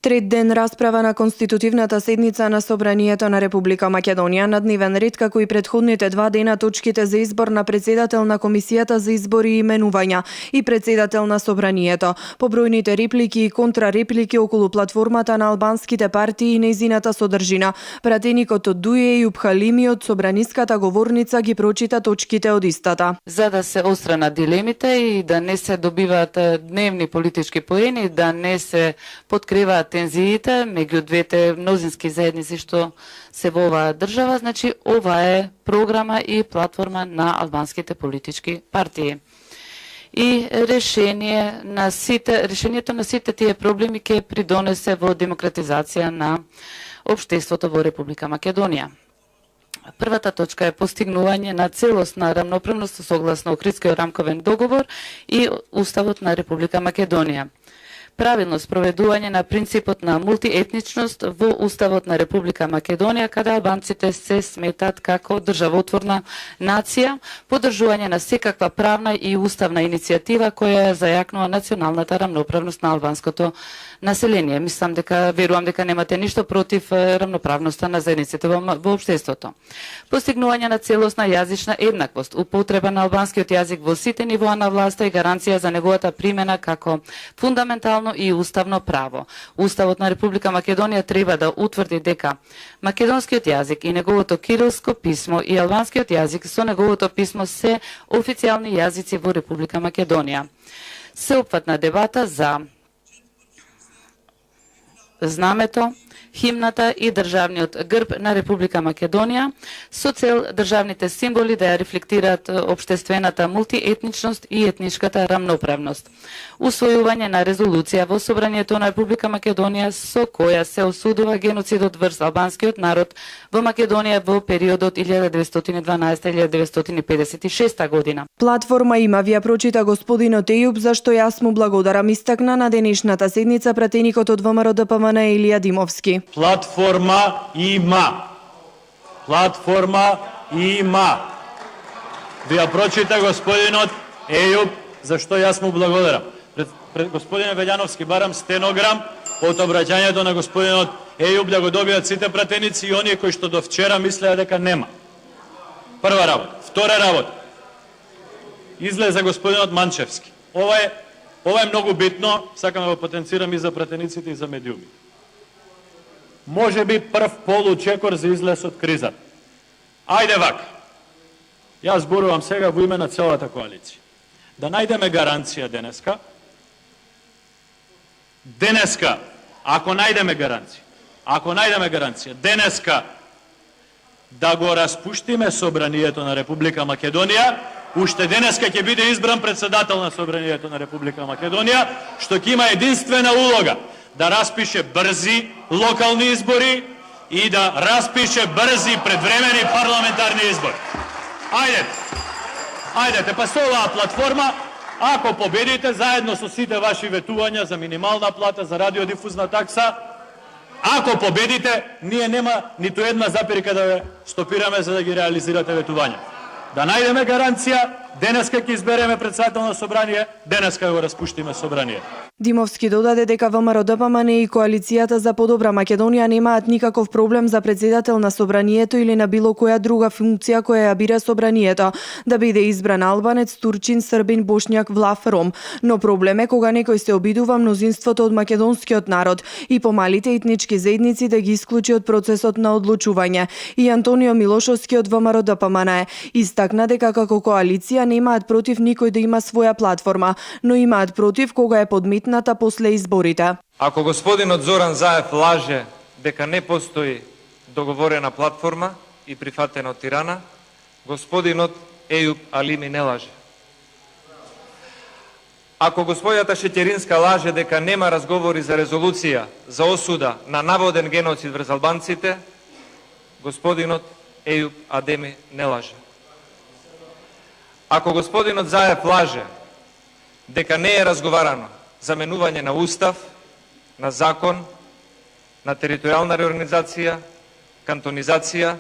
Трет ден расправа на конститутивната седница на Собранието на Република Македонија. На дневен ред, како и претходните 2 дена, точките за избор на председател на Комисијата за избори и именувања и председател на Собранието. Побројните реплики и контрареплики околу платформата на албанските партии и нејзината содржина. Пратеникот од ДУЕ Ејуп Халими од собраниската говорница ги прочита точките од истата. За да се остранат дилемите и да не се добиваат дневни политички поени, да не се подкриваат тензиите меѓу двете мнозински заедници што се во оваа држава, значи ова е програма и платформа на албанските политички партии. И решението на сите тие проблеми ќе придонесе во демократизација на општеството во Република Македонија. Првата точка е постигнување на целосна рамноправност согласно Охридскиот рамковен договор и Уставот на Република Македонија. Правилно спроведување на принципот на мултиетничност во Уставот на Република Македонија, каде албанците се сметат како државотворна нација, поддржување на секаква правна и уставна иницијатива која зајакнува националната рамноправност на албанското население. Верувам дека немате ништо против рамноправноста на заедниците во општеството. Постигнување на целосна јазична еднаквост, употреба на албанскиот јазик во сите нивоа на власта и гаранција за неговата примена како фундаментално и уставно право. Уставот на Република Македонија треба да утврди дека македонскиот јазик и неговото кирилско писмо и албанскиот јазик со неговото писмо се официјални јазици во Република Македонија. Сеопфатна дебата за знамето, химната и државниот грб на Република Македонија со цел државните символи да ја рефлектираат општествената мултиетничност и етничката рамноправност. Усвојување на резолуција во Собранието на Република Македонија со која се осудува геноцидот врз албанскиот народ во Македонија во периодот 1912-1956 година. Платформа има, ви ја прочита господинот Ејуп, за што јас му благодарам, истакна на денешната седница пратеникот од ВМРО ДПМН Илија Димовски. Платформа има. Платформа има. Ви ја прочита господинот Ејуп, за што јас му благодарам. Пред господинот Велјановски барам стенограм од обраќањето на господинот Ејуп да го добијат сите пратеници и оние кои што до вчера мислеа дека нема. Прва работа. Втора работа. Излезе господинот Манчевски. Ова е многу битно, сакам да го потенцирам и за пратениците и за медиуми. Може би прв получекор за излез од кризата. Ајде вака. Јас зборувам сега во име на целата коалиција. Да најдеме гаранција денеска, ако најдеме гаранција, денеска да го распуштиме Собранието на Република Македонија, уште денеска ќе биде избран председател на Собранието на Република Македонија, што ќе има единствена улога да распише брзи локални избори и да распише брзи предвремени парламентарни избори. Ајдете, па со оваа платформа, ако победите заедно со сите ваши ветувања за минимална плата, за радиодифузна такса, ако победите, ние нема ниту една запирка да ве стопираме за да ги реализирате ветувања. Да најдеме гаранција, денеска ќе избереме председател на собрание, денеска го распуштиме собрание. Димовски додаде дека ВМРО ДПМН и коалицијата за подобра Македонија немаат никаков проблем за председател на собранието или на било која друга функција која ја бира собранието, да биде избран албанец, турчин, србин, бошњак, влах, ром. Но проблем е кога некој се обидува мнозинството од македонскиот народ и помалите етнички заедници да ги исклучи од процесот на одлучување. И Антонио Милошовски од ВМРО ДПМН истакна дека како коалиција немаат против никој да има своја платформа, но имаат против кога е подметната после изборите. Ако господинот Зоран Заев лаже дека не постои договорена платформа и прифатена од Тирана, господинот Ејуп Алими не лаже. Ако господјата Шеќеринска лаже дека нема разговори за резолуција за осуда на наводен геноцид врз албанците, господинот Ејуп Адеми не лаже. Ако господинот Заев лаже дека не е разговарано за менување на устав, на закон, на територијална реорганизација, кантонизација,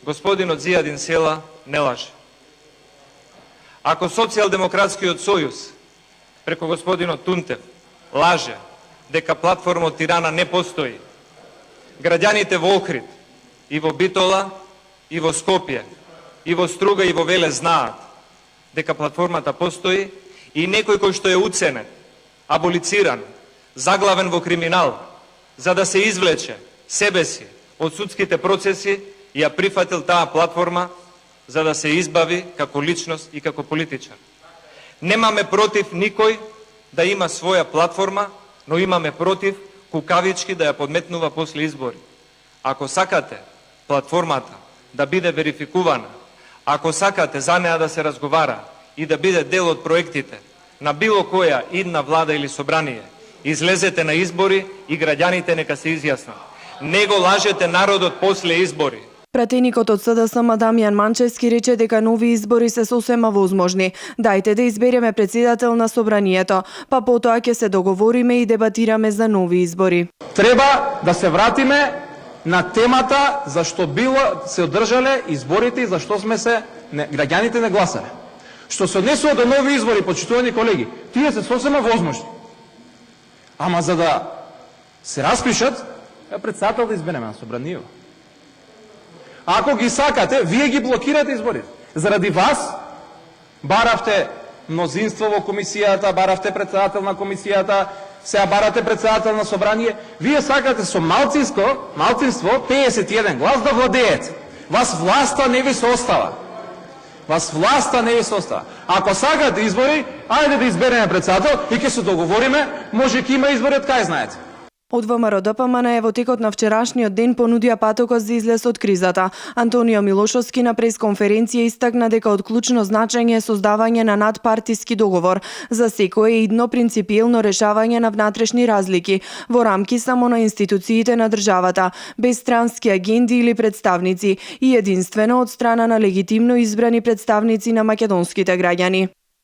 господинот Зијадин Села не лаже. Ако Социјалдемократскиот сојуз преку господинот Тунтев лаже дека платформа од Тирана не постои. Граѓаните во Охрид, и во Битола, и во Скопје, и во Струга, и во Веле знаат дека платформата постои и некој кој што е уценет, аболициран, заглавен во криминал, за да се извлече себе си од судските процеси, ја прифатил таа платформа за да се избави како личност и како политичар. Немаме против никој да има своја платформа, но имаме против кукавички да ја подметнува после избори. Ако сакате платформата да биде верификувана, ако сакате за неа да се разговара и да биде дел од проектите на било која идна влада или собрание, излезете на избори и граѓаните нека се изјаснат. Не го лажете народот после избори. Пратеникот од СДСМ Дамјан Манчевски рече дека нови избори се сосема возможни. Дајте да избереме председател на собранието, па потоа ќе се договориме и дебатираме за нови избори. Треба да се вратиме на темата зашто се одржале изборите и зашто граѓаните не гласале. Што се однесува до нови избори, почитувани колеги, тие се сосема возможни. Ама за да се распишат, председател да избереме на собранието. Ако ги сакате, вие ги блокирате изборите. Заради вас баравте мнозинство во комисијата, баравте председател на комисијата, сега барате председател на собрание. Вие сакате со малцинство 51 глас да владеете. Вас власта не ви се остава. Ако сакате избори, ајде да избереме председател и ќе се договориме, може ќе има избори од кај знаете. Од ВМРО ДПМН во текот на вчерашниот ден понудија патокот за излез од кризата. Антонио Милошовски на пресконференција истакна дека од клучно значење е создавање на надпартиски договор за секое идно принципиелно решавање на внатрешни разлики во рамки само на институциите на државата, без странски агенди или представници и единствено од страна на легитимно избрани представници на македонските граѓани.